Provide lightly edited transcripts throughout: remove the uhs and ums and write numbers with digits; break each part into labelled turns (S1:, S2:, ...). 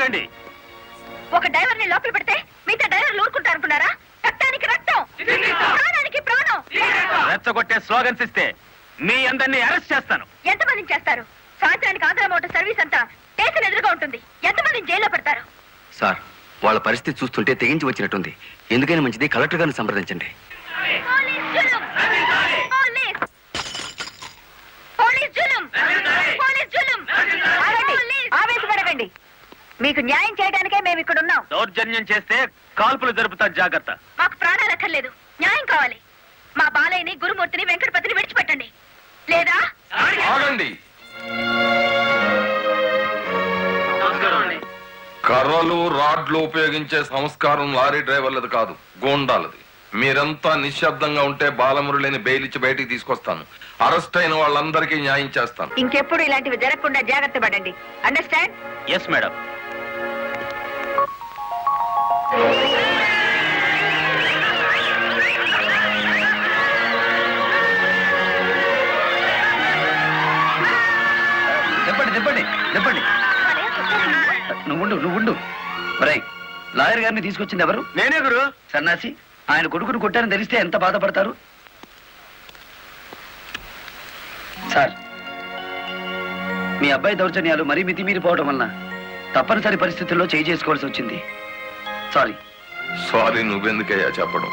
S1: ఆగండి.
S2: ఒక డ్రైవర్ ని లోపల పెడితే మిగతా డ్రైవర్లు ఊరుకుంటారు అనుకున్నారా? రక్తానికి రక్తం, ప్రాణానికి ప్రాణం.
S1: రెచ్చగొట్టే స్లోగన్స్ ఇస్తే మీ అందరినీ అరెస్ట్ చేస్తాను.
S2: ఎంతమందిని చేస్తారు? సాయంత్రానికి ఆంధ్ర మోటార్ సర్వీస్ అంతా స్టేషన్ ఎదురుగా ఉంటుంది. ఎంతమందిని జైల్లో పెడతారు?
S3: సార్, వాళ్ళ పరిస్థితి చూస్తుంటే తెగించి వచ్చినట్టుంది. ఎందుకైనా మంచిది కలెక్టర్ గారిని సంప్రదించండి.
S2: ఆవేశపడకండి. మీకు న్యాయం చేయడానికే మేము ఇక్కడ ఉన్నాం.
S1: దౌర్జన్యం చేస్తే కాల్పులు జరుపుతారు, జాగ్రత్త.
S2: మాకు ప్రాణాలు అక్కర్లేదు, న్యాయం కావాలి. మా బాలయ్యని, గురుమూర్తిని, వెంకటపతిని విడిచిపెట్టండి. లేదా
S4: ఆగండి. కర్రలు రాడ్లు ఉపయోగించే సంస్కారం లారీ డ్రైవర్లది కాదు, గోండాలది. మీరంతా నిశ్శబ్దంగా ఉంటే బాలమురళిని బెయిల్ ఇచ్చి బయటికి తీసుకొస్తాను. అరెస్ట్ అయిన వాళ్ళందరికీ న్యాయం చేస్తాను.
S2: ఇంకెప్పుడు ఇలాంటివి జరగకుండా జాగ్రత్త పడండి. అండర్స్టాండ్?
S1: Yes madam.
S3: చెప్పండి. నువ్వు లాయర్ గారిని తీసుకొచ్చింది ఎవరు?
S1: నేనే గురు.
S3: సన్నాసి, ఆయన కొడుకును కొట్టారని తెలిస్తే ఎంత బాధపడతారు? సార్, మీ అబ్బాయి దౌర్జన్యాలు మరీ మితిమీరిపోవడం వలన తప్పనిసరి పరిస్థితుల్లో చేసుకోవాల్సి వచ్చింది.
S4: సారీ నువ్వెందుకయ్యా చెప్పడం?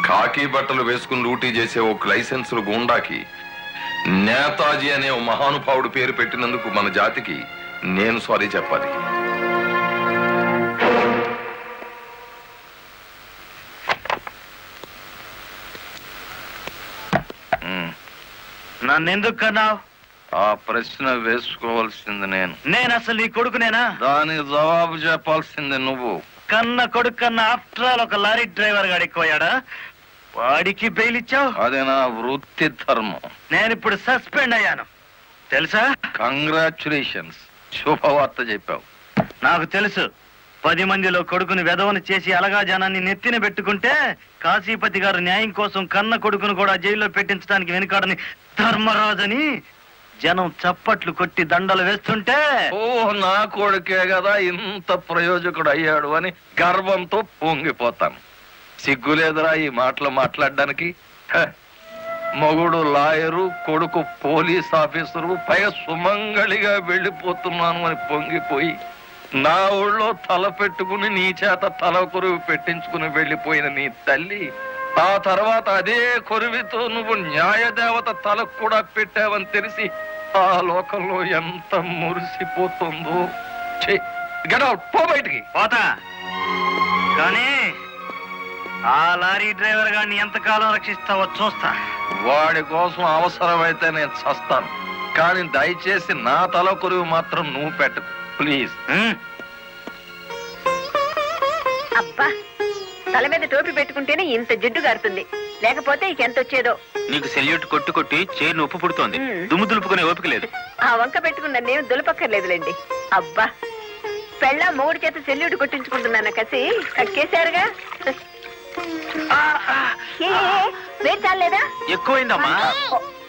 S4: కాకి బట్టలు వేసుకుని డ్యూటీ చేసే ఒక లైసెన్సులు గూండాకి నేతాజీ అనే ఓ మహానుభావుడు పేరు పెట్టినందుకు మన జాతికి నేను సారీ చెప్పాలి.
S1: నన్నెందుకు కన్నావు?
S4: ఆ ప్రశ్న వేసుకోవాల్సింది నేను
S1: అసలు నీ కొడుకునేనా?
S4: దానికి జవాబు చెప్పాల్సింది నువ్వు.
S1: కన్న కొడుకు కన్నా ఆఫ్టర్ ఆల్ ఒక లారీ డ్రైవర్ గాడు ఎక్కువయ్యాడా? వాడికి బెయిల్ ఇచ్చావు?
S4: అది నా వృత్తి ధర్మం.
S1: నేను ఇప్పుడు సస్పెండ్ అయ్యాను తెలుసా?
S4: కంగ్రాచులేషన్స్, శుభవార్త చెప్పావు.
S1: నాకు తెలుసు. 10 మందిలో కొడుకుని వెధవను చేసి అలగా జనాన్ని నెత్తిన పెట్టుకుంటే కాశీపతి గారు న్యాయం కోసం కన్న కొడుకును కూడా జైల్లో పెట్టించడానికి వెనుకాడని ధర్మరాజని జనం చప్పట్లు కొట్టి దండలు వేస్తుంటే,
S4: ఓ నా కొడుకే కదా ఇంత ప్రయోజకుడు అయ్యాడు అని గర్వంతో పొంగిపోతాను. సిగ్గులేదురా ఈ మాటలు మాట్లాడడానికి? మగుడు లాయరు, కొడుకు పోలీస్ ఆఫీసరు, పైగా సుమంగళిగా వెళ్ళిపోతున్నాను అని పొంగిపోయి నా ఊళ్ళో తల పెట్టుకుని నీ చేత తల కొరువు పెట్టించుకుని వెళ్ళిపోయిన నీ తల్లి ఆ తర్వాత అదే కొరువితో నువ్వు న్యాయదేవత తలకు కూడా పెట్టావని తెలిసి ఆ లోకంలో ఎంత మురిసిపోతుందో. గెట్ అవుట్, పో బయటికి.
S1: పోతా, కానీ ఆ లారీ డ్రైవర్ గారిని ఎంతకాలం రక్షిస్తావో చూస్తా.
S4: వాడి కోసం అవసరమైతే నేను చస్తాను, కానీ దయచేసి నా తల కొరువు మాత్రం నువ్వు పెట్టకు ప్లీజ్.
S2: అబ్బా, తల మీద టోపీ పెట్టుకుంటేనే ఇంత జిడ్డు గారుతుంది, లేకపోతే ఇంకెంత వచ్చేదో.
S1: నీకు సెల్యూట్ కొట్టు కొట్టి చేరు ఉప్పు పుడుతోంది, దుమ్ము దులుపుకునే ఓపిక లేదు.
S2: ఆ వంక పెట్టుకున్న నేను దులపక్కర్లేదులేండి. అబ్బా, పెళ్ళ మూడు చేత సెల్యూట్ కొట్టించుకుంటున్నాను కసి కక్కేశారుగా. వేడి చాలేదా?
S1: ఎక్కువైందమ్మా.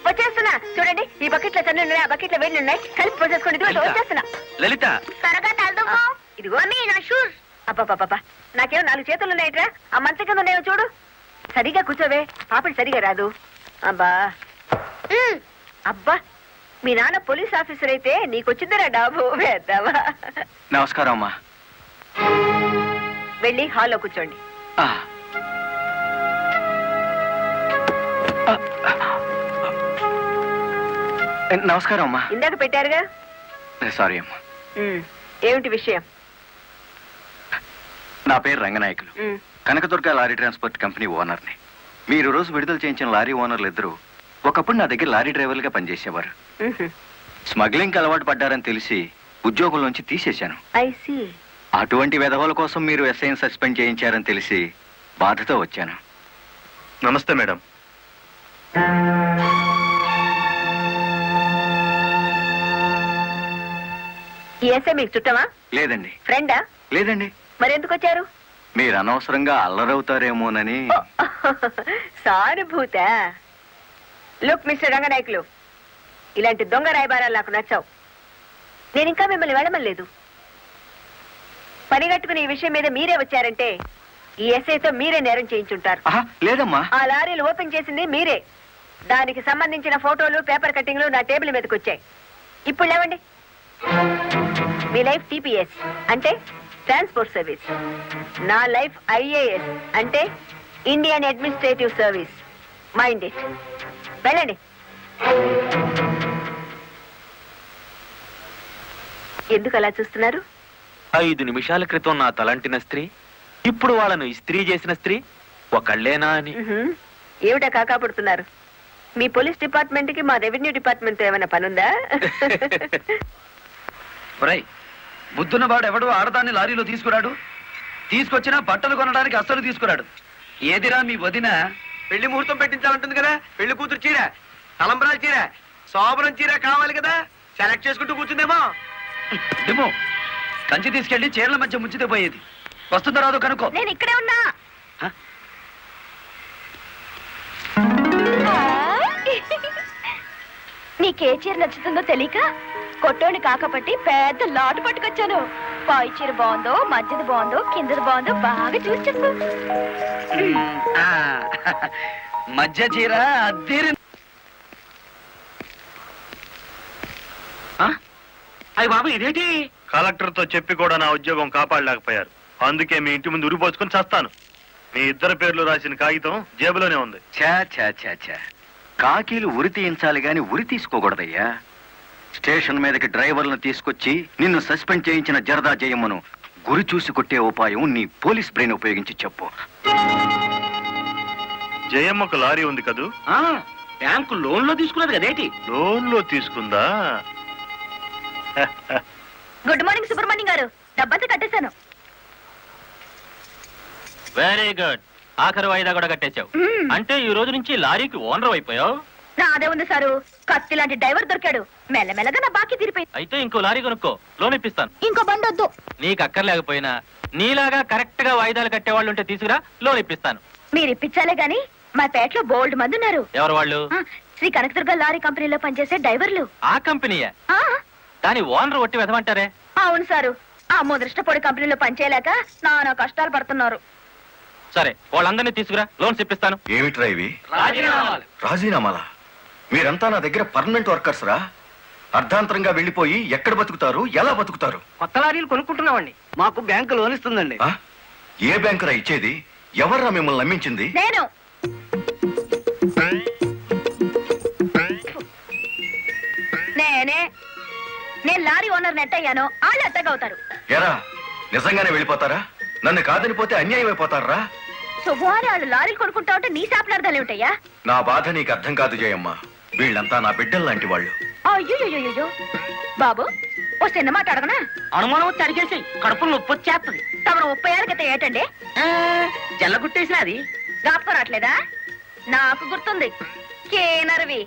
S2: వచ్చేస్తున్నా చూడండి, ఈ బకెట్ లో తన్ను ఉన్నాయి, ఆ బకెట్ లో వేడి ఉన్నాయి, కలిపి పోసేసుకోండి. వచ్చేస్తున్నా.
S1: లలిత,
S2: త్వరగా తలదుకో. ఇదిగో నా షూస్. అబ్బా, నాకేమో 4 చేతులు ఉన్నాయట్రా, ఆ మంచం కింద ఉన్నాయో చూడు. సరిగా కూర్చోవే, పాపడి సరిగా రాదు. అబ్బా, మీ నాన్న పోలీస్ ఆఫీసర్ అయితే నీకొచ్చిందిరా డాబు వేద్దావా.
S3: నమస్కారం అమ్మా.
S2: వెళ్ళి హాల్లో కూర్చోండి.
S3: నమస్కారం అమ్మా.
S2: ఇందాక పెట్టారుగా.
S3: సారీ అమ్మా.
S2: ఏమిటి విషయం?
S3: నా పేరు Ranganayakulu, Kanakadurga lorry transport company ఓనర్ని. మీరు రోజు విడుదల చేయించిన లారీ ఓనర్లు ఇద్దరు ఒకప్పుడు నా దగ్గర లారీ డ్రైవర్లుగా పనిచేసేవారు. స్మగ్లింగ్ అలవాటు పడ్డారని తెలిసి ఉద్యోగం నుంచి తీసేశాను. అటువంటి వెధవల కోసం మీరు ఎస్ఐని సస్పెండ్ చేయించారని తెలిసి బాధతో వచ్చాను.
S1: నమస్తే మేడం.
S2: ఈ ఎస్ఐ మీకు చుట్టమా?
S3: లేదండి.
S2: ఫ్రెండా?
S3: లేదండి.
S2: మరి ఎందుకు వచ్చారు?
S3: మీరు అనవసరంగా అల్లరవుతారేమోనని.
S2: సానుభూత. లుక్ మిస్టర్ రంగనాయకులు, ఇలాంటి దొంగ రాయబారాలు నాకు నచ్చావు. నేను ఇంకా మిమ్మల్ని వెళ్ళమలేదు. పని కట్టుకుని ఈ విషయం మీద మీరే వచ్చారంటే ఈ ఎస్ఐతో మీరే నేరం చేయించుంటారు.
S3: ఆహా, లేదమ్మా.
S2: ఆ లారీలు ఓపెన్ చేసింది మీరే. దానికి సంబంధించిన ఫోటోలు, పేపర్ కట్టింగ్లు నా టేబుల్ మీదకి వచ్చాయి. ఇప్పుడు లేవండి. మీ లైఫ్ టీపీఎస్ అంటే ట్రాన్స్పోర్ట్ సర్వీస్, నా లైఫ్ ఐఏఎస్ అంటే Indian administrative service. Mind it. వెళ్ళండి. ఎందుకు అలా చూస్తున్నారు?
S5: 5 నిమిషాల క్రితం నా తలంటిన స్త్రీ ఇప్పుడు వాళ్ళను ఇస్త్రీ చేసిన స్త్రీ ఒకళ్ళేనా అని.
S2: ఏమిటా కాకాపడుతున్నారు? మీ పోలీస్ డిపార్ట్మెంట్ కి మా రెవెన్యూ డిపార్ట్మెంట్ తో ఏమైనా పనుందా?
S1: బుద్ధున్నవాడు ఎవడు ఆడదాన్ని లారీలో తీసుకురాడు. తీసుకొచ్చినా బట్టలు కొనడానికి అస్సలు తీసుకురాడు. ఏదిరా మీ వదిన?
S6: పెళ్లి ముహూర్తం పెట్టించాలంటుంది కదా. పెళ్లి కూతురు చీర, తలంబరాల చీర, శోభనం చీర కావాలి కదా. సెలెక్ట్ చేసుకుంటూ కూర్చుందేమో.
S1: డిమో, కంచి తీసుకెళ్లి చీరల మధ్య ముంచితే పోయేది. వస్తుందో రాదో కనుక్కో.
S2: నేను ఇక్కడే ఉన్నా. నీకే చీర నచ్చుతుందో తెలియక కొట్టోని కాకపట్టి పెద్ద లాటు పట్టుకొచ్చాను. పై చీర బాగుందో, మధ్యది బాగుందో, కిందది బాగుందో బాగా చూసి చెప్పు.
S1: మధ్య చీర అద్దెరి.
S6: అయ్యి బాబు ఇదేంటి?
S1: కలెక్టర్ తో చెప్పి కూడా నా ఉద్యోగం కాపాడలేకపోయారు. అందుకే మీ ఇంటి ముందు ఉరిపోసుకొని చస్తాను. మీ ఇద్దరు పేర్లు రాసిన కాగితం జేబులోనే ఉంది.
S3: ఛా ఛా ఛా ఛా, కాకీలు ఉరి తీయించాలి గాని ఉరి తీసుకోకూడదయ్యా. స్టేషన్ మీదకి డ్రైవర్లను తీసుకొచ్చి నిన్ను సస్పెండ్ చేయించిన జరదా జయమ్మను గురి చూసి కొట్టే ఉపాయం నీ పోలీస్ బ్రెయిన్ ఉపయోగించి చెప్పు.
S1: జయమ్మకు లారీ ఉంది కదూ?
S6: బ్యాంకు లోన్ లో తీసుకున్నది కదేటి?
S1: లోన్ లో తీసుకుందా?
S2: గుడ్ మార్నింగ్ సుబ్రహ్మణ్యం గారు. డబ్బంతా కట్టేశాను.
S5: Very good. ఆఖరి వాయిదా కూడా కట్టేశావు. అంటే ఈ రోజు నుంచి లారీకి ఓనర్ అయిపోయావు.
S2: నాదే ఉంది సారు. కత్తి లాంటి డ్రైవర్ దొరికాడు. మెల్లమెల్లగా నా బాకీ తీరిపోయింది.
S5: అయితే ఇంకో లారీ కొనుక్కో, లోన్ ఇప్పిస్తాను.
S2: ఇంకో బండి వద్దు.
S5: నీకు అక్కర్లేకపోయినా నీలాగా కరెక్ట్ గా వాయిదాలు కట్టేవాళ్ళు ఉంటే తీసుకురా, లోన్ ఇప్పిస్తాను.
S2: మీరు ఇప్పించాలే గాని మా పేటలో బోల్డ్ మంది ఉన్నారు.
S5: ఎవరు వాళ్ళు?
S2: శ్రీ కనకదుర్గ లారీ కంపెనీలో పనిచేసే డ్రైవర్లు.
S5: ఆ కంపెనీయా?
S2: ఆ,
S5: దాని ఓనర్ ఒట్టి వెదమంటారే.
S2: అవును సారు. ఆ ముదృష్టపొడి కంపెనీలో పనిచేయలేక నానా కష్టాలు పడుతున్నారు.
S5: సరే, వాళ్ళందరినీ తీసుకురా, లోన్స్ ఇప్పిస్తాను.
S3: ఏమిట్రా ఇవి? రాజీనామాలా? మీరంతా నా దగ్గర పర్మనెంట్ వర్కర్స్ రా. అర్ధాంతరంగా వెళ్ళిపోయి ఎక్కడ బతుకుతారు, ఎలా బతుకుతారు?
S6: కొత్త లారీలు కొనుక్కుంటున్నామండి. మాకు బ్యాంకు లోన్ ఇస్తుందండి.
S3: ఆ? ఏ బ్యాంకురా ఇచ్చేది? ఎవర్రా మిమ్మల్ని నమ్మించింది?
S2: నేను నేను లారీ ఓనర్ నెట్ అయ్యాను. వాళ్ళు ఎత్తగవుతారు.
S3: ఎరా, నిజంగానే వెళ్ళిపోతారా? నన్ను కాదనిపోతే అన్యాయం అయిపోతారా?
S2: శుభవారి వాళ్ళు లారీలు కొనుక్కుంటా ఉంటే నీ శాపలార్థాలు ఏమిటయ్యా?
S3: నా బాధ నీకు అర్థం కాదు జయమ్మ. వీళ్ళంతా నా బిడ్డలు లాంటి వాళ్ళు.
S2: అయ్యో బాబు, ఓ చిన్న మాట అడగనా?
S6: అనుమానం వచ్చి అడిగేసి కడుపులు నొప్పి వచ్చేస్తుంది.
S2: తమను 30 ఏళ్ళ క్రితం ఏటండి
S6: జల్లగుట్టేసిన అది
S2: జ్ఞాపకం రావట్లేదా? నాకు గుర్తుంది. కేనర్వి.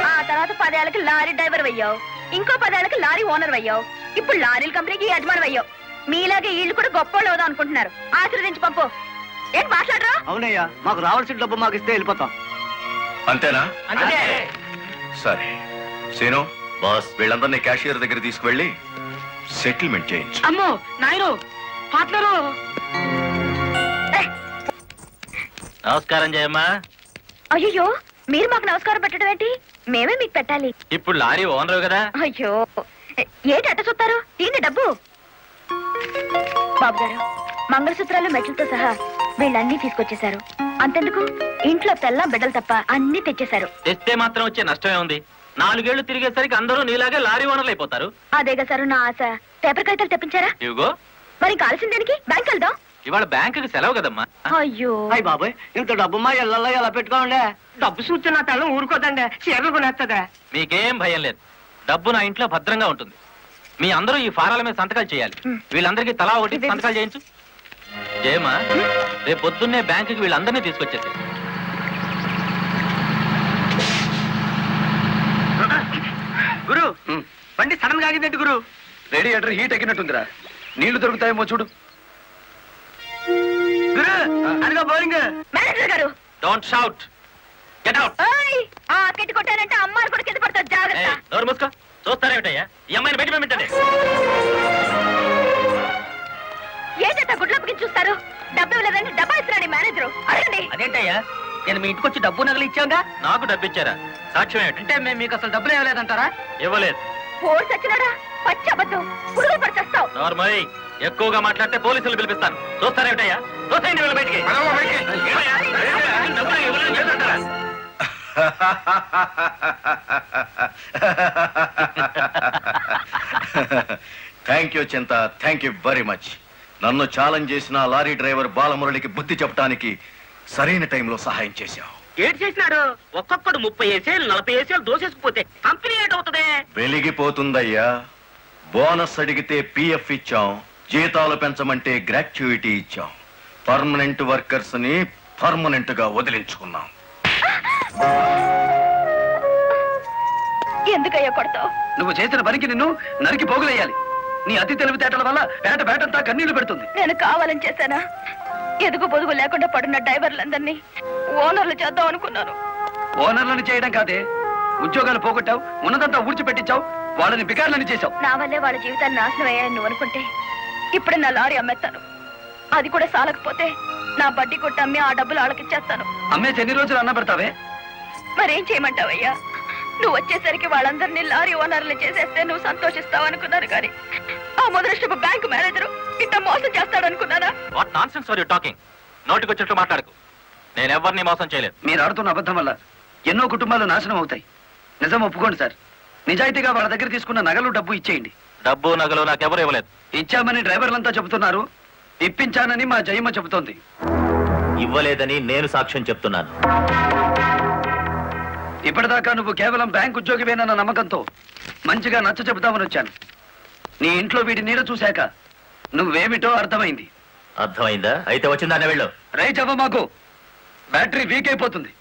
S2: ఆ తర్వాత 10 ఏళ్ళకి లారీ డ్రైవర్ అయ్యావు. ఇంకో 10 ఏళ్ళకి లారీ ఓనర్ అయ్యావు. ఇప్పుడు లారీల కంపెనీకి యజమాని అయ్యావు. మీలాగే వీళ్ళు కూడా గొప్ప అవుదాం అనుకుంటున్నారు. ఆశీర్వదించి పంపు. ఏం మాట్లాడరా?
S6: అవునయ్యా, మాకు రావాల్సిన డబ్బు మాకు ఇస్తే వెళ్ళిపోతాం.
S3: అంతేనా? సరే సీను బాస్, వీళ్ళందరినీ క్యాషియర్ దగ్గర తీసుకువెళ్ళి సెటిల్మెంట్ చేయించు.
S6: అమ్మో నాయను, పార్ట్నరు.
S5: నమస్కారం జయమ్మా.
S2: అయ్యో, మీరు మాకు నమస్కారం పెట్టడం ఏంటి? మేమే మీకు పెట్టాలి.
S5: ఇప్పుడు లారీ ఓనర్ కదా.
S2: అయ్యో, ఏంటి అట్ట చూస్తారు? తీయండి డబ్బు. బాబు గారు, మంగళసూత్రాలు మెట్లతో సహా వీళ్ళన్నీ తీసుకొచ్చేశారు. అంతెందుకు, ఇంట్లో తెల్లం బిడ్డలు తప్ప అన్ని తెచ్చేశారు.
S5: తెస్తే మాత్రం వచ్చే నష్టమే ఉంది. 4 ఏళ్లు తిరిగేసరికి అందరూ నీలాగే లారీ ఓనర్లు అయిపోతారు.
S2: అదేగా సారు నా ఆశ. పేపర్ కాగితాలు తెప్పించారా?
S5: ఇవిగో.
S2: మరి కాల్సిన దానికి బ్యాంక్ వెళ్దాం.
S5: ఇవాళ బ్యాంకుకి సెలవు కదమ్మా.
S2: అయ్యో,
S6: అయ్యి బాబాయ్, ఇంత డబ్బు మా ఇళ్ళల్లో ఎలా పెట్టుకోండి? డబ్బు చూస్తే నా తెల్లం ఊరుకోదండి. చీరలు కొనేస్తుందా?
S5: మీకేం భయం లేదు. డబ్బు నా ఇంట్లో భద్రంగా ఉంటుంది. మీ అందరూ ఈ ఫారాల మీద సంతకాలు చేయాలి. వీళ్ళందరికీ తలా ఒకటి సంతకాలు చేయించు. జయమా, రేపు పొద్దున్నే బ్యాంకుకి వీళ్ళందరినీ తీసుకొచ్చేసి.
S6: గురు, బండి సడన్ గా ఆగిందండి గురు.
S1: Radiator heat ఎక్కినట్టుందిరా. నీళ్లు దొరుకుతాయేమో చూడు.
S6: గురు, అదిగో బౌలింగ్.
S2: మేనేజర్ గారు,
S5: డోంట్ షౌట్, గెట్ అవుట్.
S2: ఓయ్, ఆ కెట్టి కొట్టారంటే అమ్మాయిలు కూడా కింద పడతారు. జాగ్రత్త.
S5: నోరు మూసుకో. చూస్తారేమిటయ్యా, ఈ అమ్మాయిని బయట పంపించండి.
S6: అదేంటయ్యా నేను మీ ఇంటికి వచ్చి డబ్బు నగలు ఇచ్చాగా?
S5: నాకు డబ్బు ఇచ్చారా? సాక్ష్యం ఏంటి?
S6: అంటే మేము మీకు అసలు డబ్బులు ఇవ్వలేదంటారా?
S5: ఇవ్వలేదు.
S2: ఫోర్స్ వచ్చినాడా పచ్చబద్దం పురుగు పడిచేస్తావు.
S5: నార్మల్ ఎక్కువగా మాట్లాడితే పోలీసులు పిలిపిస్తాను. చూస్తారేమిటయ్యా? చూస్తాయండి వీళ్ళ బయటికి. ఏమయ్యా? డబ్బులు ఇవ్వలేదు చేద్దంటారా?
S3: థ్యాంక్ యూ చింత, థ్యాంక్ యూ వెరీ మచ్. నన్ను ఛాలెంజ్ చేసిన లారీ డ్రైవర్ బాలమురళికి బుద్ధి చెప్పడానికి సరైన టైంలో సహాయం చేశావు.
S6: ఏడు చేసినాడు? ఒక్కొక్కడు 30 ఏసేలు 40 ఏసేలు దోసేసుకుపోతే కంపెనీ ఏటవుతుంది?
S3: వెలిగిపోతుందయ్యా. బోనస్ అడిగితే పిఎఫ్ ఇచ్చాం, జీతాలు పెంచమంటే గ్రాట్యుయిటీ ఇచ్చాం. పర్మనెంట్ వర్కర్స్ ని పర్మనెంట్ గా వదిలించుకున్నాం.
S2: ఎందుకయ్యా కొడతావు?
S6: నువ్వు చేసిన పనికి నిన్ను నరికి పోగులేయాలి. నీ అతి తెలివితేటల వల్ల పేటంతా కన్నీళ్లు పెడుతుంది.
S2: నేను కావాలని చేశానా? ఎదుగు పొదుగు లేకుండా పడున్న డ్రైవర్లందరినీ ఓనర్లు చేద్దాం అనుకున్నాను.
S6: ఓనర్లను చేయడం కాదే, ఉద్యోగాలు పోగొట్టావు, ఉన్నదంతా ఊడ్చిపెట్టించావు, వాళ్ళని బికార్లని చేశావు.
S2: నా వల్లే వాళ్ళ జీవితాన్ని నాశనం అయ్యాయని నువ్వు అనుకుంటే ఇప్పుడే నా లారీ అమ్మేస్తాను. అది కూడా సాలకపోతే నా బడ్డీ కొట్టి అమ్మి ఆ డబ్బులు వాళ్ళకిచ్చేస్తాను.
S6: అమ్మేసి ఎన్ని రోజులు అన్న పెడతావే?
S2: మరేం చేయమంటావయ్యా? నువ్వు వచ్చేసరికి వాళ్ళందరినీ లారీ ఓనర్లు చేసేస్తే నువ్వు సంతోషిస్తావు అనుకున్నాను, కానీ ఆ మొదలష్టపు బ్యాంకు మేనేజరు ఇంత మోసం చేస్తాడు అనుకున్నానా?
S5: What nonsense are you talking? నోటికి వచ్చినట్టు మాట్లాడకు. నేను ఎవరిని మోసం చేయలేదు.
S6: మీరు ఆడుతున్న అబద్ధం వల్ల ఎన్నో కుటుంబాలు నాశనం అవుతాయి. నిజం ఒప్పుకోండి సార్. నిజాయితీగా వాళ్ళ దగ్గర తీసుకున్న నగలు డబ్బు ఇచ్చేయండి.
S5: డబ్బు నగలు నాకెవరు ఇవ్వలేదు.
S6: ఇచ్చామని డ్రైవర్లంతా చెబుతున్నారు, ఇప్పించానని మా జయమ్మ చెబుతోంది.
S5: ఇవ్వలేదని నేను సాక్ష్యం చెప్తున్నాను.
S6: ఇప్పటిదాకా నువ్వు కేవలం బ్యాంక్ ఉద్యోగివేనన్న నమ్మకంతో మంచిగా నచ్చ చెబుతామని వచ్చాను. నీ ఇంట్లో వీడి నీడ చూశాక నువ్వేమిటో అర్థమైంది.
S5: అర్థమైందా? అయితే వచ్చిందానే వెళ్ళు.
S6: రైట్ అవ్వ, మాకు బ్యాటరీ వీక్ అయిపోతుంది.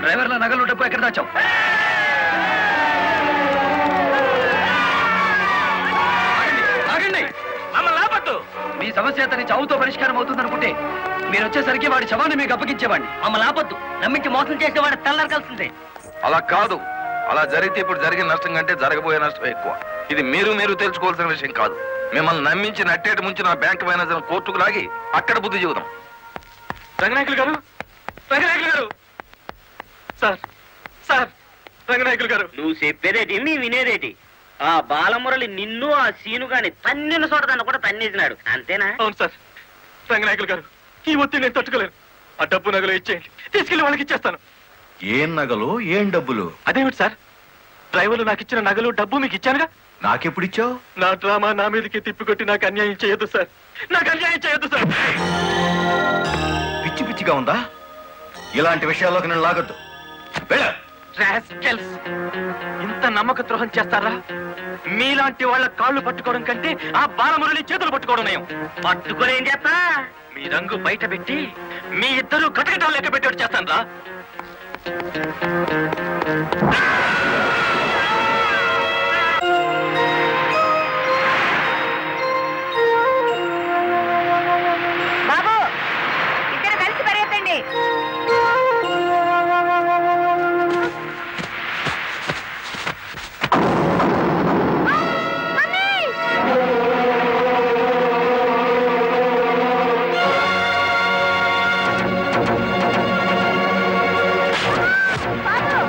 S6: డ్రైవర్ల నగలు డబ్బు ఎక్కడ దాచావు? ఆగండి.
S5: మమ్మల్ని ఆపొద్దు.
S6: మీ సమస్య అతని చావుతో పరిష్కారం అవుతుందనుకుంటే మీరు వచ్చేసరికి వాడి శవాన్ని మీకు అప్పగించేవాడిని. మమ్మల్ని ఆపొద్దు. నమ్మించి మోసం చేసేవాడు తెల్లరకాల్సిందే.
S4: అలా కాదు. అలా జరిగితే ఇప్పుడు జరిగిన నష్టం కంటే జరగబోయే నష్టం ఎక్కువ. ఇది మీరు తెలుసుకోవాల్సిన విషయం కాదు. మిమ్మల్ని నమ్మించి నట్టేటి ముంచి నా బ్యాంక్ మేనేజర్ కోర్టుకు లాగి అక్కడ బుద్ధి చెబుదాం.
S5: రంగనాయకులు గారు, రంగనాయకులు గారు, సార్ రంగనాయకులు గారు.
S7: నువ్వు చెప్పేదేటి నీ వినేదేటి? ఆ బాలమురళి నిన్ను ఆ సీను గాని తన్నిన చోటదాన్ని కూడా తన్నేసినాడు, అంతేనా?
S5: అవును సార్. రంగనాయకులు గారు, ఈ ఒత్తిడి నేను తట్టుకోలేను. ఆ డబ్బు నగలు ఇచ్చేయండి, తీసుకెళ్లి వాళ్ళకి ఇచ్చేస్తాను.
S3: ఏం నగలు, ఏం డబ్బులు?
S5: అదేమిటి సార్, డ్రైవర్లు నాకు ఇచ్చిన నగలు డబ్బు మీకు ఇచ్చానుగా.
S3: నాకెప్పుడిచ్చావు?
S5: నా డ్రామా నా మీదకి తిప్పికొట్టి నాకు అన్యాయం చేయొద్దు సార్. నాకు అన్యాయం చేయొద్దు సార్.
S3: పిచ్చి పిచ్చిగా ఉందా? ఇలాంటి విషయాల్లోకి నేను లాగొద్దు.
S5: రాస్కెల్స్! ఇంత నమ్మక ద్రోహం చేస్తారా? మీలాంటి వాళ్ళ కాళ్ళు పట్టుకోవడం కంటే ఆ బాలమురళి చేతులు పట్టుకోవడం నయం.
S7: పట్టుకొని ఏం చేస్తా?
S5: మీ రంగు బయట పెట్టి మీ ఇద్దరు కటకటాలు లెక్క పెట్టేట్టు చేస్తాను రా.
S2: బాబు, ఇద్దరు కలిసి పరిగెత్తండి. బాబు,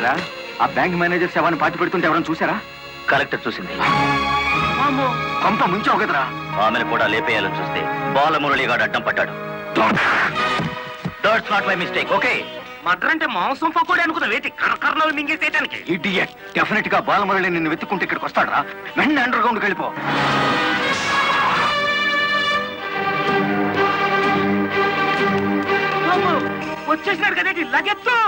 S3: ఏమిట్రా ఆ బ్యాంక్ మేనేజర్ శవాన్ని పాతి పెడుతుంటే ఎవరైనా చూసారా?
S1: కలెక్టర్ చూసింది.
S3: కొంప ముంచావు కదరా.
S1: ఆమెను కూడా లేపేయాలని చూస్తే బాలమురళిగాడు అడ్డం పడ్డాడు. That's not my mistake. Okay,
S7: matar అంటే మాంసం పకోడీ అనుకున్న వేటి కరకరలో మింగేసేయడానికి.
S3: ఇడియట్. డెఫినెట్ గా బాలమురళి నిన్ను వెతుక్కుంటే ఇక్కడికి వస్తాడరా. వెంటనే అండర్ గ్రౌండ్కి వెళ్ళిపో.
S7: వచ్చేసినాడు కదేటి లగెత్తు.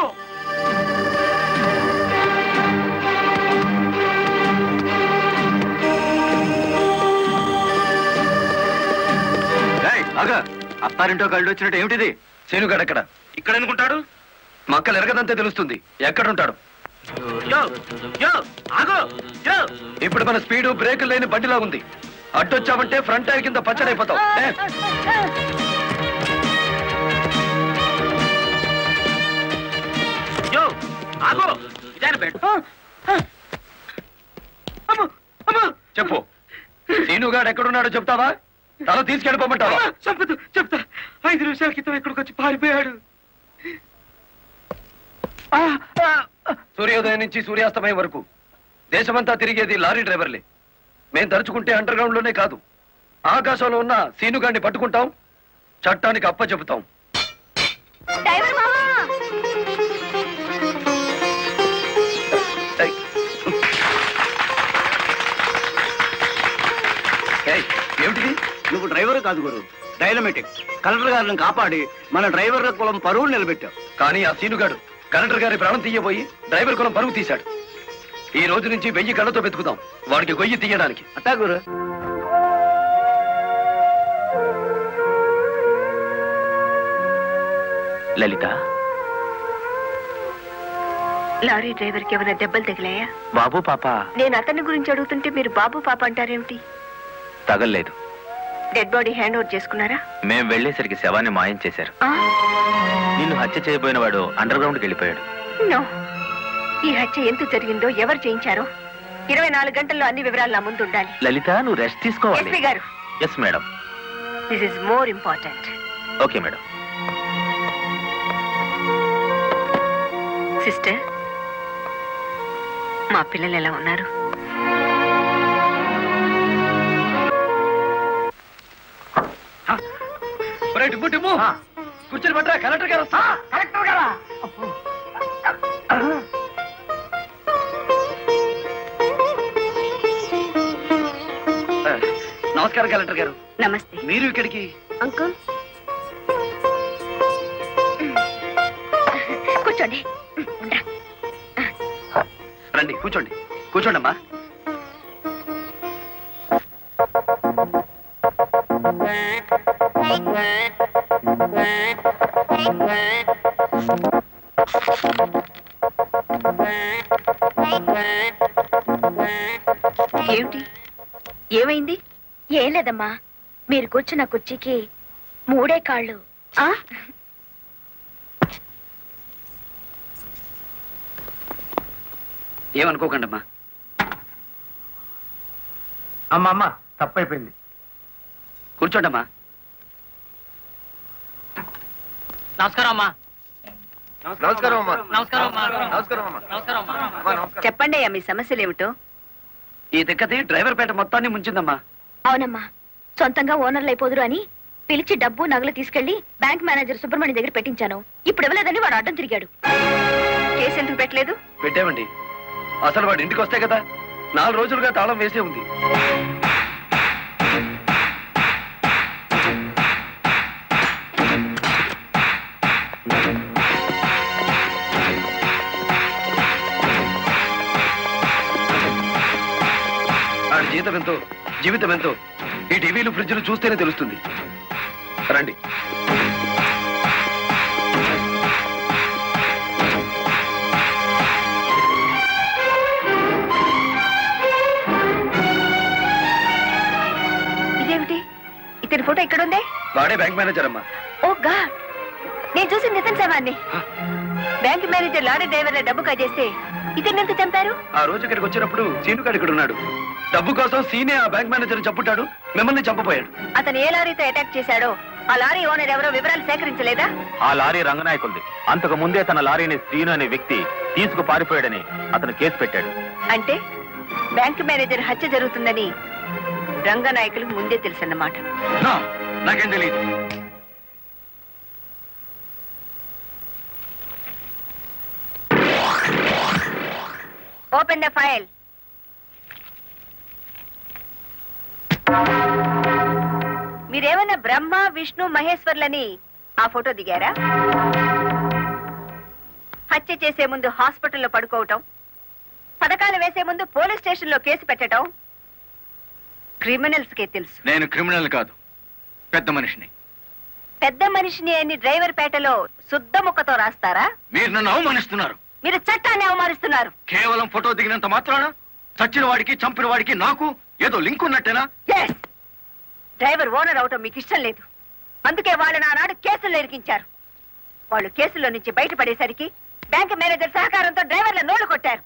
S3: అత్తారింటో కళ్ళు వచ్చినట్టు ఏమిటిది?
S6: శీనుగాడు ఎక్కడ?
S7: ఇక్కడ అనుకుంటాడు.
S6: మక్కలు ఎరగదంతే తెలుస్తుంది. ఎక్కడుంటాడు?
S7: యో యో ఆగో యో.
S6: ఇప్పుడు మన స్పీడు బ్రేకులు లేని బండిలా ఉంది. అడ్డొచ్చామంటే ఫ్రంట్ టైర్ కింద పచ్చడైపోతావు.
S7: యో ఆగో ఇదాని బెడ్.
S6: చెప్పు, శీనుగాడు ఎక్కడున్నాడో చెప్తావా? తల తీసుకెళ్ళిపోమంటావా?
S7: చెప్తా చెప్తా. 5 నిమిషాల క్రితం ఇక్కడికి వచ్చి పారిపోయాడు.
S6: సూర్యోదయం నుంచి సూర్యాస్తమయం వరకు దేశమంతా తిరిగేది లారీ డ్రైవర్లే. మేం తలుచుకుంటే అండర్ గ్రౌండ్ లోనే కాదు, ఆకాశంలో ఉన్న సీనుగాడిని పట్టుకుంటాం, చట్టానికి అప్ప చెబుతాం.
S2: డ్రైవర్ మామా,
S6: ఏమిటిది?
S8: నువ్వు డ్రైవర్ కాదు గురు, డైనమెటిక్. కలెక్టర్ గారిని కాపాడి మన డ్రైవర్ల కులం పరువు నిలబెట్టావు.
S6: కానీ ఆ సీనుగాడు కలెక్టర్ గారి ప్రాణం తీయబోయి డ్రైవర్ కులం పరువు తీశాడు. ఈ రోజు నుంచి 1000 కళ్ళతో వెతుకుదాం వాడికి గొయ్యి తీయడానికి.
S8: అట్టా గురు.
S1: లలిత,
S2: లారీ డ్రైవర్ కి ఏమైనా దెబ్బలు తగిలాయా?
S1: బాబు పాప
S2: నేను అతని గురించి అడుగుతుంటే మీరు బాబు పాప అంటారేమిటి?
S1: తగల్లేదు.
S2: డెడ్ బాడీ హ్యాండ్ ఓవర్ చేసుకున్నారా?
S1: మేం వెళ్లేసరికి శవాన్ని మాయం చేశారు.
S2: ఆ?
S1: నిన్ను హత్య చేయబోయిన వాడు అండర్ గ్రౌండ్కి వెళ్ళిపోయాడు.
S2: నో. ఈ హత్య ఎందుకు జరిగిందో, ఎవరు చేయించారో 24 గంటల్లో అన్ని వివరాలు నా ముందు ఉండాలి.
S1: లలిత, నువ్వు రెస్ట్ తీసుకోవాలి.
S2: ఎస్పీ గారు.
S1: Yes madam.
S2: This is more important.
S1: Okay madam.
S2: Sister, మా పిల్లలు ఎలా ఉన్నారు?
S6: కూర్చొని పట్టరా, కలెక్టర్ గారు వస్తా.
S7: కలెక్టర్ గారా?
S6: నమస్కారం కలెక్టర్ గారు.
S2: నమస్తే.
S6: మీరు ఇక్కడికి?
S2: అంకుల్ కూర్చోండి. ఉండ్రా.
S6: రండి, కూర్చోండి. కూర్చోండి అమ్మా.
S2: ఏమిటి, ఏమైంది?
S9: ఏం లేదమ్మా, మీరు కూర్చున్న కుర్చీకి 3 కాళ్ళు.
S2: ఆ?
S6: ఏమనుకోకండి అమ్మా.
S8: అమ్మ తప్పైపోయింది.
S6: కూర్చోండి అమ్మా.
S5: నమస్కారం అమ్మా.
S3: నమస్కారం అమ్మా.
S5: నమస్కారం అమ్మా.
S3: నమస్కారం అమ్మా.
S5: నమస్కారం అమ్మా.
S2: చెప్పండి అయ్యా, మీ సమస్యలు ఏమిటో.
S6: ఈ దిక్కతి డ్రైవర్ పేట మొత్తాన్ని ముంచిందమ్మా.
S9: అవునమ్మా, సొంతంగా ఓనర్లు అయిపోదురు అని పిలిచి డబ్బు నగలు తీసుకెళ్లి బ్యాంక్ మేనేజర్ సుబ్రహ్మణ్యం దగ్గర పెట్టించాను. ఇప్పుడు ఇవ్వలేదని వాడు అడ్డం తిరిగాడు.
S2: కేసు ఎందుకు పెట్టలేదు?
S6: పెట్టామండి. అసలు వాడు ఇంటికి వస్తే కదా 4 రోజులుగా తాళం వేసే ఉంది. వాడి జీతం ఎంతో, జీవితం ఎంతో ఈ టీవీలు ఫ్రిడ్జ్లు చూస్తేనే తెలుస్తుంది. రండి.
S2: ఇదేమిటి, ఇతని ఫోటో ఎక్కడుంది?
S6: వాడే బ్యాంక్ మేనేజర్ అమ్మా.
S2: ఓ గాడ్, నేను చూసి నితిన్ శవాన్ని. బ్యాంక్ మేనేజర్ లారీ డ్రైవర్ల డబ్బు కాజేస్తే ఇతన్ని ఎంత చంపారు?
S6: ఆ రోజు ఇక్కడికి వచ్చినప్పుడు సీనుగాడు ఇక్కడ ఉన్నాడు. డబ్బు కోసం సీనే ఆ బ్యాంక్ మేనేజర్ చంపుతాడు, మిమ్మల్ని చంపపోయాడు.
S2: అతను ఏ లారీతో అటాక్ చేశాడో ఆ లారీ ఓనర్ ఎవరో వివరాలు సేకరించలేదా?
S1: ఆ లారీ రంగనాయకుల్ది. అంతకు ముందే తన లారీని శ్రీను అనే వ్యక్తి
S5: తీసుకు పారిపోయాడని అతను కేసు పెట్టాడు.
S2: అంటే బ్యాంక్ మేనేజర్ హత్య జరుగుతుందని రంగనాయకులకు ముందే తెలుసన్నమాట.
S3: నాకేం తెలియదు.
S2: Open the file. మీరేమన్నా బ్రహ్మ విష్ణు మహేశ్వర్లని ఆ ఫోటో దిగారా? హత్య చేసే ముందు హాస్పిటల్లో పడుకోవటం, పథకాలు వేసే ముందు పోలీస్ స్టేషన్లో కేసు పెట్టడం క్రిమినల్స్ కే తెలుసు.
S3: నేను క్రిమినల్ కాదు, పెద్ద మనిషిని.
S2: పెద్ద మనిషిని అని డ్రైవర్ పేటలో శుద్ధ ముక్కతో రాస్తారా?
S3: మీరు నన్ను అవమానిస్తున్నారు.
S2: మీరు చట్టాన్ని అవమానిస్తున్నారు.
S3: కేవలం ఫోటో దిగినంత మాత్రాన చచ్చిన వాడికి చంపిన వాడికి నాకు ఏదో లింక్ ఉన్నట్టేనా?
S2: Yes. డ్రైవర్ ఓనర్ అవటం మీకు ఇష్టం లేదు. అందుకే వాళ్ళు నానాడు కేసుల్లో ఇరికించారు. వాళ్ళు కేసులో నుంచి బయటపడేసరికి బ్యాంక్ మేనేజర్ సహకారంతో డ్రైవర్ల నోళ్లు కొట్టారు.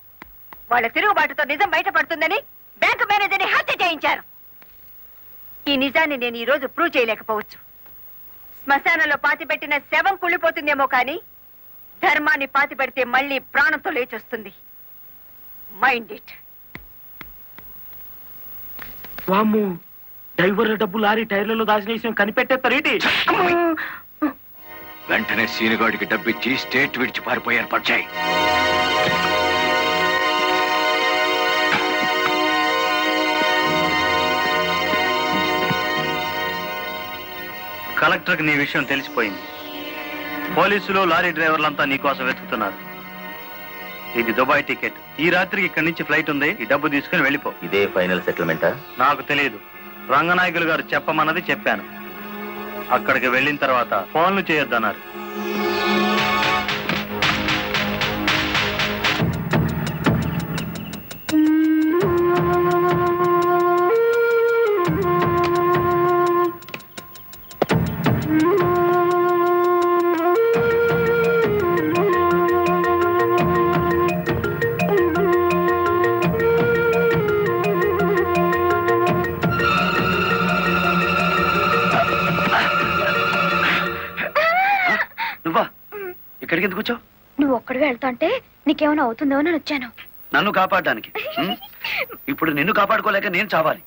S2: వాళ్ళ తిరుగుబాటుతో నిజం బయటపడుతుందని బ్యాంక్ మేనేజర్ని హత్య చేయించారు. ఈ నిజాన్ని నేను ఈ రోజు ప్రూవ్ చేయలేకపోవచ్చు. శ్మశానంలో పాతిపెట్టిన శవం కుళ్ళిపోతుందేమో కానీ ధర్మాన్ని పాతిపెడితే మళ్ళీ ప్రాణంతో లేచొస్తుంది. Mind it.
S5: వామ్మో, డ్రైవర్ల డబ్బు లారీ టైర్లలో దాచిన విషయం కనిపెట్టేస్తారేంటి?
S3: వెంటనే సీనుగాడికి డబ్బిచ్చి స్టేట్ విడిచి పారిపోయి ఏర్పాటు చేయి.
S1: కలెక్టర్కి నీ విషయం తెలిసిపోయింది. పోలీసులు లారీ డ్రైవర్లంతా నీ కోసం వెతుకుతున్నారు. ఇది దుబాయ్ టికెట్. ఈ రాత్రికి ఇక్కడి నుంచి ఫ్లైట్ ఉంది. ఈ డబ్బు తీసుకుని వెళ్ళిపో.
S5: ఇదే ఫైనల్ సెటిల్మెంటా?
S1: నాకు తెలియదు. రంగనాయకులు గారు చెప్పమన్నది చెప్పాను. అక్కడికి వెళ్ళిన తర్వాత ఫోన్లు చేయొద్దన్నారు.
S6: నువ్వా ఇక్కడికి ఎందుకు వచ్చావు?
S9: నువ్వు ఒక్కడిగా వెళ్తా అంటే నీకేమైనా అవుతుందో అని వచ్చాను.
S6: నన్ను కాపాడడానికి. ఇప్పుడు నిన్ను కాపాడుకోలేక నేను చావాలి.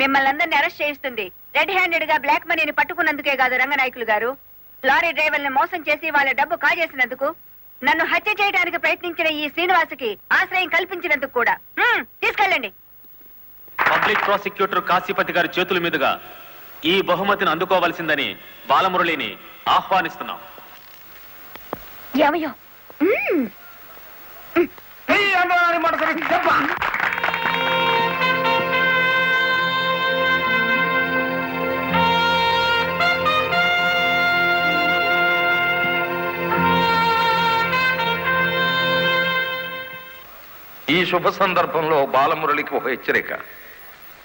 S2: మిమ్మల్ని అందరినీ అరెస్ట్ చేయిస్తుంది రెడ్ హ్యాండెడ్ గా బ్లాక్ మనీని పట్టుకున్నందుకే కాదు రంగనాయకులు గారు, లారీ డ్రైవర్ని మోసం చేసి వాళ్ళ డబ్బు కాజేసినందుకు, నన్ను హత్య చేయడానికి ప్రయత్నించిన ఈ శ్రీనివాసుకి ఆశ్రయం కల్పించినందుకు కూడా. తీసుకెళ్ళండి.
S5: పబ్లిక్ ప్రాసిక్యూటర్ కాశీపతి గారి చేతుల మీదుగా ఈ బహుమతిని అందుకోవాల్సిందని బాలమురళిని ఆహ్వానిస్తున్నాం.
S9: ఏమయ్యో
S4: ఈ శుభ సందర్భంలో బాలమురళికి ఒక హెచ్చరిక.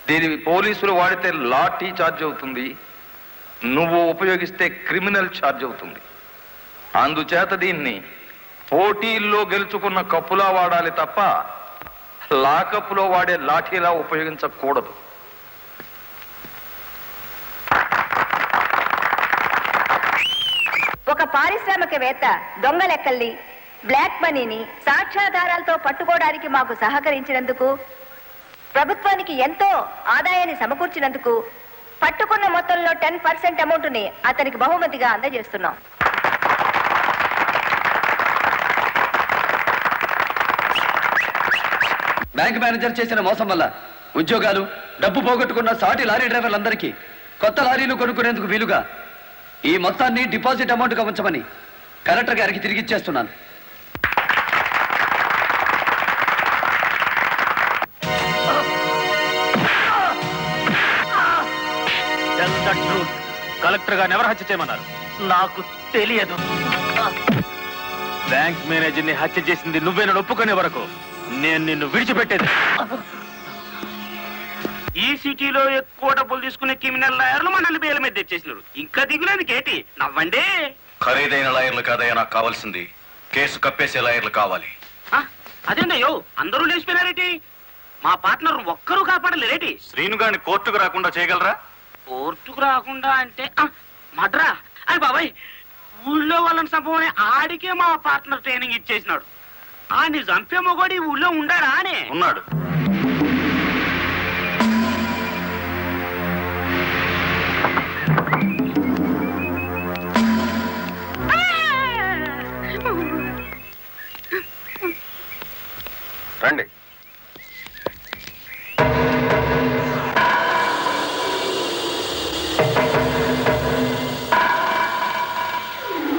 S4: దీని పోలీసులు వాడితే లాఠీ ఛార్జ్ అవుతుంది, నువ్వు ఉపయోగిస్తే క్రిమినల్ ఛార్జ్ అవుతుంది. అందుచేత దీన్ని పోటీల్లో గెలుచుకున్న కప్పులా వాడాలి తప్ప లాకప్పులో వాడే లాఠీలా ఉపయోగించకూడదు.
S2: ఒక పారిశ్రామికవేత్త దొంగ లెక్కల్ని, బ్లాక్ మనీని సాక్ష్యాధారాలతో పట్టుకోవడానికి మాకు సహకరించినందుకు, ప్రభుత్వానికి ఎంతో ఆదాయాన్ని సమకూర్చినందుకు పట్టుకున్న మొత్తంలో 10% అమౌంట్ ని అతనికి బహుమతిగా అందజేస్తున్నాం.
S6: బ్యాంక్ మేనేజర్ చేసిన మోసం వల్ల ఉద్యోగాలు, డబ్బు పోగొట్టుకున్న సాటి లారీ డ్రైవర్లందరికీ కొత్త లారీలు కొనుక్కునేందుకు వీలుగా ఈ మొత్తాన్ని డిపాజిట్ అమౌంట్గా ఉంచమని కలెక్టర్ గారికి తిరిగిచ్చేస్తున్నాను.
S5: కలెక్టర్ గారిని ఎవరు హత్య చేయమన్నారు?
S1: నాకు తెలియదు.
S5: బ్యాంక్ మేనేజర్ ని హత్య చేసింది నువ్వేనని ఒప్పుకునే వరకు నేను నిన్ను విడిచిపెట్టేది.
S7: ఈ సిటీలో ఎక్కువ డబ్బులు తీసుకునే క్రిమినల్ లాయర్లు మనల్ని బేల మీద తెచ్చేసినారు. ఇంకా దిగులేదు కేటి, నవ్వండి.
S3: ఖరీదైన లాయర్లు కాదయ్యా నాకు కావాల్సింది, కేసు కప్పేసే లాయర్లు కావాలి.
S7: అదేందయ్యో అందరూ లేచిపోయినారేటి? మా పార్ట్నర్ ఒక్కరూ కాపాడలేరేటి?
S3: శ్రీను గారిని కోర్టుకు రాకుండా చేయగలరా?
S7: కోర్టుకు రాకుండా అంటే మడ్రా అని బాబాయ్, ఊళ్ళో వాళ్ళని సంభవమే ఆడికే మా పార్ట్నర్ ట్రైనింగ్ ఇచ్చేసినాడు. ఆడిని చంపే మొగోడి ఊళ్ళో ఉండారా అని?
S3: ఉన్నాడు. రండి.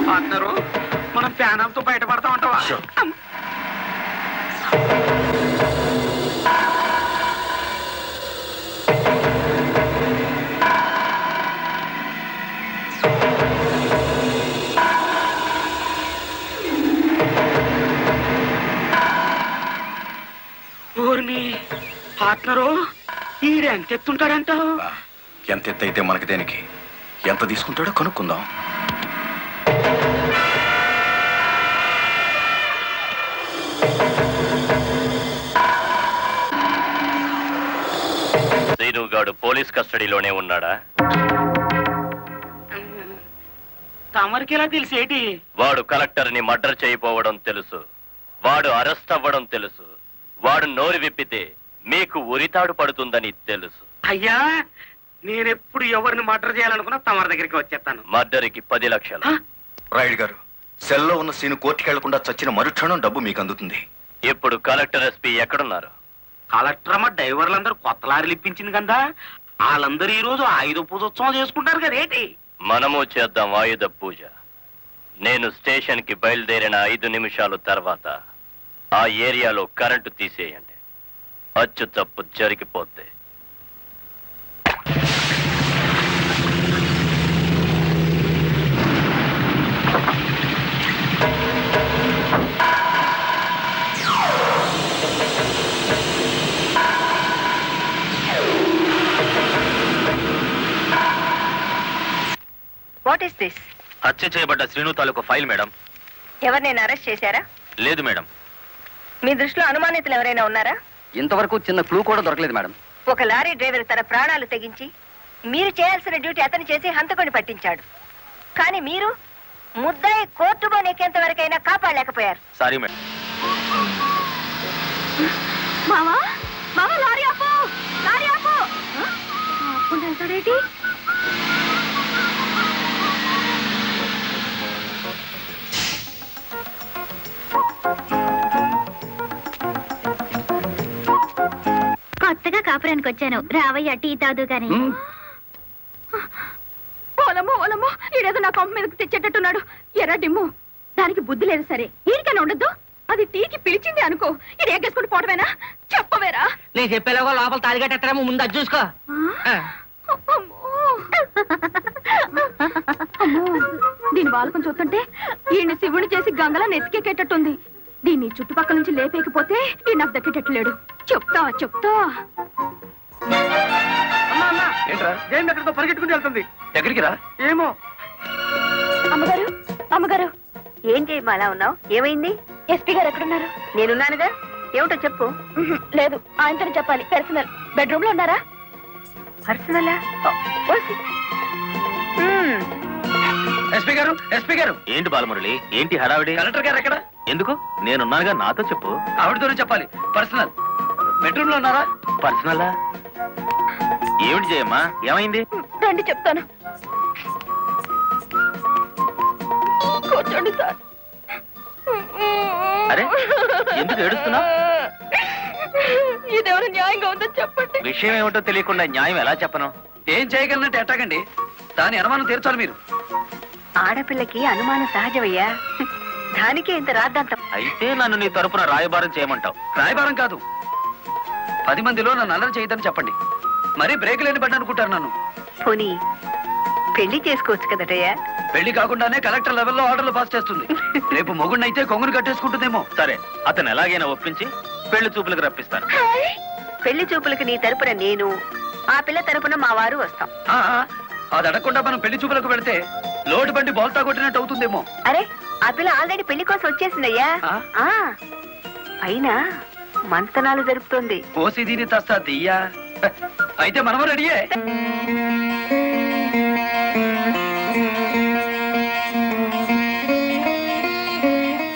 S7: పార్ట్నరు మనం ప్యానల్తో బయటపడతా ఉంటావా? ఊరిని పార్ట్నరు ఈడెంత ఎత్తుంటాడంటావు?
S3: ఎంత ఎత్తైతే మనకి దేనికి, ఎంత తీసుకుంటాడో కనుక్కుందాం.
S1: శ్రీనుగాడు పోలీస్ కస్టడీలోనే ఉన్నాడా?
S7: తమరికి ఎలా తెలిసేటి?
S1: వాడు కలెక్టర్ ని మర్డర్ చేయపోవడం తెలుసు, వాడు అరెస్ట్ అవ్వడం తెలుసు, వాడు నోరు విప్పితే మీకు ఉరితాడు పడుతుందని తెలుసు.
S7: అయ్యా, నేనెప్పుడు ఎవరిని మర్డర్ చేయాలనుకున్నా తమరి దగ్గరికి వచ్చేస్తాను.
S1: మర్డర్కి 10 లక్షలు.
S3: రాయుడు గారు, సెల్లో ఉన్న సీను కోర్టుకి వెళ్లకుండా చచ్చిన మరుక్షణం డబ్బు మీకు అందుతుంది.
S1: ఇప్పుడు కలెక్టర్ ఎస్పీ ఎక్కడున్నారు?
S7: కలెక్టర్ అమ్మ డ్రైవర్లందరూ కొత్త లారీలు ఇప్పించింది కదా, వాళ్ళందరూ ఈ రోజు ఆయుధ పూజోత్సవం చేసుకుంటారు కదా ఏంటి?
S1: మనము చేద్దాం ఆయుధ పూజ. నేను స్టేషన్ కి బయలుదేరిన 5 నిమిషాలు తర్వాత ఆ ఏరియాలో కరెంటు తీసేయండి. అచ్చు తప్పు జరిగిపోద్ది.
S2: What is this?
S5: హత్య చేయబడ్డ శ్రీను తాలూకు ఫైల్ మేడం.
S2: ఎవరినైనా అరెస్ట్ చేశారా?
S5: లేదు మేడం.
S2: మీ దృష్టిలో అనుమానితులు ఎవరైనా ఉన్నారా?
S6: ఇంతవరకు చిన్న క్లూ కూడా దొరకలేదు మేడం.
S2: ఒక లారీ డ్రైవర్ తన ప్రాణాలు తెగించి మీరు చేయాల్సిన డ్యూటీ అతను చేసి హంతకుని పట్టించాడు. కానీ మీరు ముద్దాయి కోర్టులో నెక్కేంత వరకైనా కాపాడలేకపోయారు.
S5: Sorry madam.
S9: మావా మావా లారీ ఆపు, లారీ ఆపు. ఆపుకుంటాడేంటి? కొత్తగా కాపురానికి వచ్చాను, రావయ్య టీ తాదు గాని. ఓలమ్మో ఓలమ్మో, ఈడేదో నా కొంప మీదకి తెచ్చేటట్టున్నాడు. ఎర్ర డిమ్ము, దానికి బుద్ధి లేదు. సరే ఈరికైనా ఉండద్దు, అది టీకి పిలిచింది అనుకో, ఇది ఎగ్గేసుకుని పోవటమేనా? చెప్పవేరా?
S7: నేను చెప్పేలాగా లోపల తాలిగట్టేమో ముందు అది చూసుకో.
S9: దీని బాలకం చూస్తుంటే ఈయన శివుని చేసి గంగలా నెత్తికెక్కేటట్టుంది. దీన్ని చుట్టుపక్కల నుంచి లేపేకపోతే ఈ నాకు దక్కేటట్లేడు. చెప్తా చెప్తా.
S6: ఏంట్రా
S8: జైన్ ఎక్కడితో పరిగెట్టుకుని వెళ్తుంది.
S6: ఎక్కడికి రా?
S8: ఏమో.
S9: అమ్మగారు అమ్మగారు,
S2: ఏం చేయమా అలా ఉన్నావు? ఏమైంది?
S9: ఎస్పీ గారు ఎక్కడున్నారు?
S2: నేనున్నానుగా, ఏమిటో చెప్పు.
S9: లేదు, ఆయనతో చెప్పాలి. పర్సనల్. బెడ్రూమ్ లో ఉన్నారా?
S2: పర్సనలా?
S6: ఎస్పీ గారు, ఎస్పీ గారు.
S5: ఏంటి బాలమురళి, ఏంటి హడావిడి?
S6: కలెక్టర్ గారు ఎక్కడ?
S5: ఎందుకు? నేనున్నానుగా, నాతో చెప్పు.
S6: ఆవిడతోనే చెప్పాలి. పర్సనల్. బెడ్రూమ్ లో ఉన్నారా?
S5: పర్సనలా? ఏమిటి చేయమ్మా, ఏమైంది?
S9: రండి చెప్తాను. కూర్చోండి సార్.
S5: అరే, ఎందుకు ఏడుస్తున్నావ్?
S9: ఇదేమైనా న్యాయంగా ఉందో చెప్పండి.
S5: విషయం ఏమిటో తెలియకుండా న్యాయం ఎలా చెప్పను?
S6: ఏం చేయగలనంటే ఎట్టాగండి, దాని అనుమానం తీర్చాలి మీరు.
S2: ఆడపిల్లకి అనుమానం సహజమయ్యా, దానికే ఇంత రాద్దాంతం.
S5: అయితే నన్ను నీ తరపున రాయబారం చేయమంటావు?
S6: రాయబారం కాదు, 10 మందిలో నన్ను అల్లరి చేయదని చెప్పండి. మరీ బ్రేక్ లేని పడ్డ అనుకుంటారు నన్ను.
S2: పోనీ పెళ్లి చేసుకోవచ్చు కదటయ్యా.
S6: పెళ్లి కాకుండానే కలెక్టర్ లెవెల్లో ఆర్డర్లు పాస్ చేస్తుంది. రేపు మొగుడినైతే కొంగుని కట్టేసుకుంటుందేమో.
S5: సరే, అతను ఎలాగైనా ఒప్పించి పెళ్లి చూపులకు రప్పిస్తాను.
S2: పెళ్లి చూపులకు నీ తరపున నేను, ఆ పిల్ల తరపున మా వారు వస్తాం.
S6: ఆ, అది అడగకుండా మనం పెళ్లి చూపులకు వెళితే లోటు బండి బోల్తా కొట్టినట్టు అవుతుందేమో.
S2: అరే, ఆ పిల్ల ఆల్రెడీ పెళ్లి కోసం వచ్చేసిందయ్యా.
S6: ఆ?
S2: పైన మంతనాలు జరుపుతోంది.
S6: కోసి దీని తస్తా దియ్యా. అయితే మనము రెడీయే.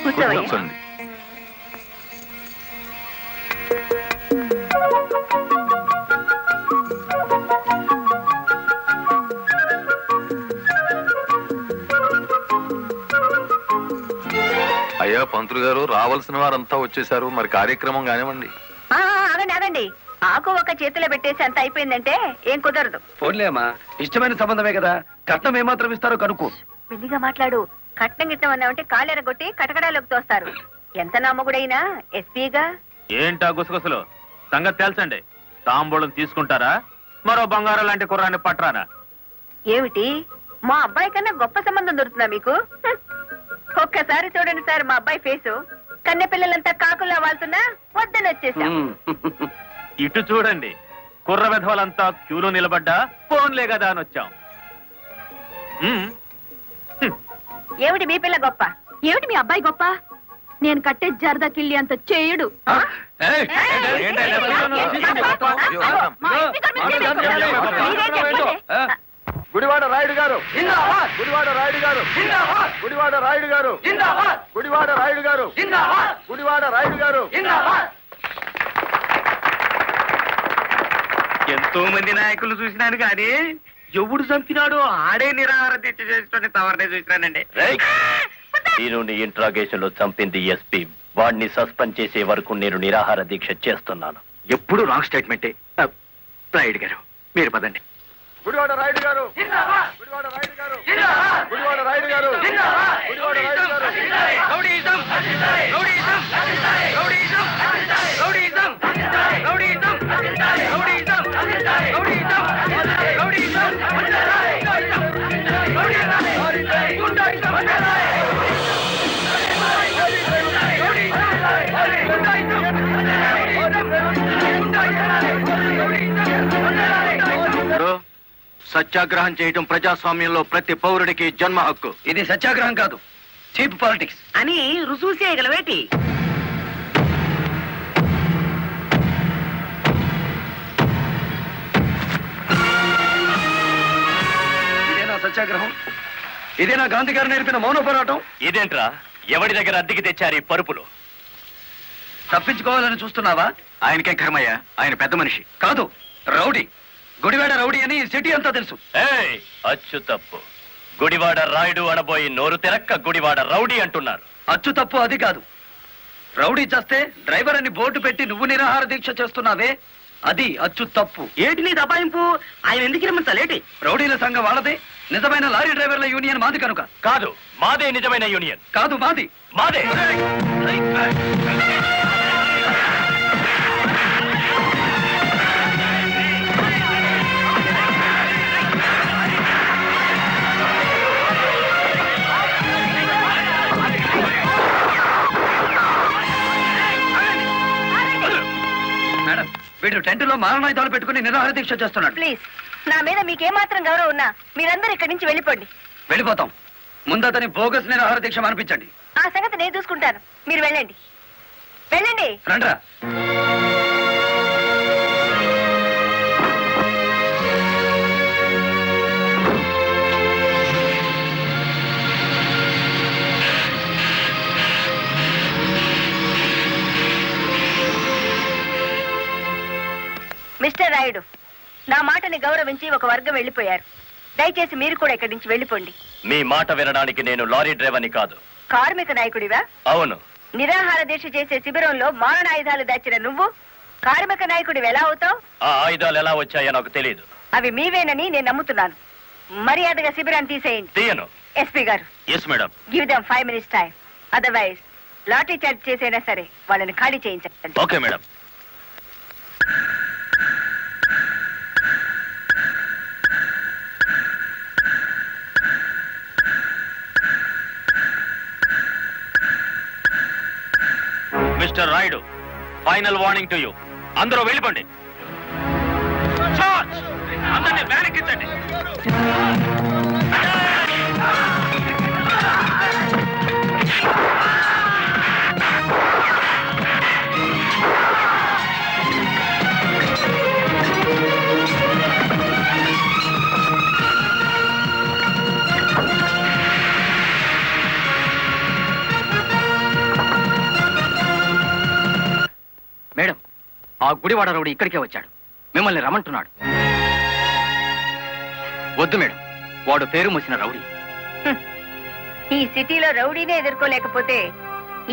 S2: కూర్చోవయ్యా.
S4: అయ్యా పంతులు గారు, రావాల్సిన వారంతా వచ్చేసారు, మరి కార్యక్రమం కానివ్వండి.
S2: ఆగండి ఆగండి, ఆకు ఒక చేతిలో పెట్టేసి అంత అయిపోయిందంటే ఏం కుదరదు.
S6: పోన్లే అమ్మా, ఇష్టమైన సంబంధమే కదా, కట్నం ఏమాత్రం ఇస్తారో కనుక్కో.
S2: మెల్లిగా మాట్లాడు. కట్నం గిట్నం అన్నామంటే కాళ్ళెరగొట్టి కటకడాలోకి తోస్తారు. ఎంత నమ్మగుడైనా ఎస్పీగా.
S5: ఏంటా గుసగుసలు? సంగతి తెలుసండి. తాంబూలం తీసుకుంటారా, మరో బంగారం లాంటి కుర్రాన్ని పట్టరానా?
S2: ఏమిటి, మా అబ్బాయి కన్నా గొప్ప సంబంధం దొరుకుతుందా మీకు? ఒక్కసారి చూడండి సార్ మా అబ్బాయి ఫేసు. కన్నె పిల్లలంతా కాకుల్లా వాళ్తున్నా వద్దని వచ్చేసాం.
S5: ఇటు చూడండి, కుర్ర విధవలంతా క్యూలో నిలబడ్డా ఫోన్లే కదా అని వచ్చాం.
S2: ఏమిటి మీ పిల్ల గొప్ప?
S9: ఏమిటి మీ అబ్బాయి గొప్ప? నేను కట్టే జరదా కిల్లి అంత చేయడు.
S8: గుడివాడ రాయుడు గారు, గుడివాడ రాయుడు గారు, గుడివాడ రాయుడు గారు, గుడివాడ రాయుడు గారు, గుడివాడ రాయుడు గారు.
S1: ఎంతో మంది నాయకులు చూసినాను కానీ ఎవడు చంపినాడో ఆడే నిరాహార దీక్ష చేసుకుని తవరనే చూసినానండి.
S5: నేను ఇంట్రాగేషన్ లో చంపింది ఎస్పీ. వాడిని సస్పెండ్ చేసే వరకు నేను నిరాహార దీక్ష చేస్తున్నాను.
S3: ఎప్పుడు రాంగ్ స్టేట్మెంటే. రాయుడు గారు, మీరు పదండి.
S8: గుడివాడ రాయుడు గారు, గుడివాడ రాయుడు గారు, గుడివాడ రాయుడు గారు, గుడివాడ రాయుడు గారు.
S7: Rowdyism, rowdyism, rowdyism, rowdyism, rowdyism, rowdyism, rowdyism, rowdyism,
S3: సత్యాగ్రహం చేయటం ప్రజాస్వామ్యంలో ప్రతి పౌరుడికి జన్మ హక్కు.
S6: ఇది సత్యాగ్రహం కాదు, చీప్ పాలిటిక్స్.
S7: అని రుజువు చేయగలవేటి?
S6: ఇదేనా సత్యాగ్రహం? ఇదేనా గాంధీ గారు నేర్పిన మౌన పోరాటం?
S1: ఇదేంట్రా, ఎవడి దగ్గర అద్దెకి తెచ్చారు ఈ పరుపులు?
S6: తప్పించుకోవాలని చూస్తున్నావా?
S3: ఆయనకే కర్మయ్య, ఆయన పెద్ద మనిషి.
S6: కాదు, రౌడీ. గుడివాడ రౌడీ అని సిటీ అంతా తెలుసు.
S1: ఏయ్, అచ్చు తప్పు. గుడివాడ రాయుడు అనబోయి నోరు తెరక్క గుడివాడ రౌడీ అంటున్నారు.
S6: అచ్చు తప్పు అది కాదు. రౌడీ చేస్తే డ్రైవర్ అని బోర్డు పెట్టి నువ్వు నిరాహార దీక్ష చేస్తున్నావే, అది అచ్చు తప్పు.
S7: ఏటి నీ దబాయింపు? ఆయన ఎందుకు రమ్మంతలేటి?
S6: రౌడీల సంఘం వాళ్ళదే, నిజమైన లారీ డ్రైవర్ల యూనియన్ మాది కనుక.
S1: కాదు, మాదే నిజమైన యూనియన్.
S6: కాదు, మాది.
S1: మాదే.
S6: మేడం, వీడు టెంట్లో మారణాయుధాలు పెట్టుకుని నిరాహార దీక్ష చేస్తున్నాడు.
S2: ప్లీజ్, నా మీద మీకేమాత్రం గౌరవం ఉన్నా మీరందరూ ఇక్కడి నుంచి వెళ్ళిపోండి.
S6: వెళ్ళిపోతాం. ముందు అతని బోగస్ నిరాహార దీక్ష అనిపించండి.
S2: ఆ సంగతి నేను చూసుకుంటాను, మీరు వెళ్ళండి. వెళ్ళండి.
S6: రండ్రా.
S2: మిస్టర్ రాయుడు, నా మాటని గౌరవించి ఒక వర్గం వెళ్ళిపోయారు. దయచేసి మీరు కూడా ఇక్కడి నుంచి వెళ్ళిపోండి.
S1: మీ మాట వినడానికి నేను లారీ డ్రైవర్ని కాదు.
S2: కార్మిక నాయకుడివా?
S1: అవును.
S2: నిరాహార దీక్ష చేసే శిబిరంలో మారణాయుధాలు దాచిన నువ్వు కార్మిక నాయకుడివి ఎలా అవుతావు?
S1: ఆ ఆయుధాలు ఎలా వచ్చాయో నాకు తెలియదు.
S2: అవి మీవేనని నేను నమ్ముతున్నాను. మర్యాదగా శిబిరాన్ని తీసేయండి.
S1: తీయను.
S2: ఎస్పీ గారు,
S1: yes madam.
S2: Give them 5 minutes time. Otherwise lathi charge చేసైనా సరే వాళ్ళని ఖాళీ చేయించండి.
S1: Okay madam. Mister Rayudu, final warning to you. అందరూ వెళ్ళిపోండి. చార్జ్! అందరినీ వెనక్కించండి.
S3: మేడం, ఆ గుడివాడ రౌడీ ఇక్కడికే వచ్చాడు. మిమ్మల్ని రమ్మంటున్నాడు. వద్దు మేడం, వాడు పేరు మూసిన రౌడీ.
S2: ఈ సిటీలో రౌడీనే ఎదుర్కోలేకపోతే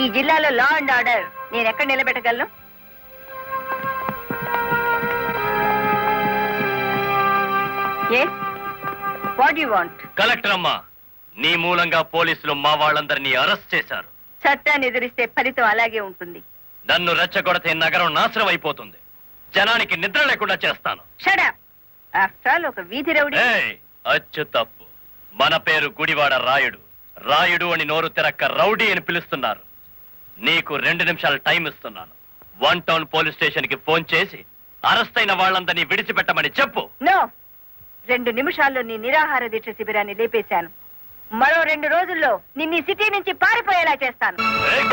S2: ఈ జిల్లాలో లా అండ్ ఆర్డర్ నేను ఎక్కడ నిలబెట్టగలను? What you want?
S1: కలెక్టర్ అమ్మా, నీ మూలంగా పోలీసులు మా వాళ్ళందరినీ అరెస్ట్ చేశారు.
S2: చట్టాన్ని ఎదిరిస్తే ఫలితం అలాగే ఉంటుంది.
S1: నన్ను రెచ్చగొడితే నగరం నాశనం అయిపోతుంది. జనానికి నిద్ర లేకుండా చేస్తాను.
S2: Shut up. ఆఫ్టర్ ఆల్ ఒక వీధి రౌడీ.
S1: ఏయ్, అచ్చు తప్పు. మన పేరు గుడివాడ రాయుడు. రాయుడు అని నోరు తెరక్క రౌడీ అని పిలుస్తున్నారు. నీకు 2 నిమిషాలు టైం ఇస్తున్నాను. 1 టౌన్ పోలీస్ స్టేషన్ కి ఫోన్ చేసి అరెస్ట్ అయిన వాళ్ళందరినీ విడిచిపెట్టమని చెప్పు.
S2: నో, 2 నిమిషాల్లో నీ నిరాహార దీక్ష శిబిరాన్ని లేపేశాను. మరో 2 రోజుల్లో నిన్ను సిటీ నుంచి పారిపోయేలా చేస్తాను.
S1: ఏయ్!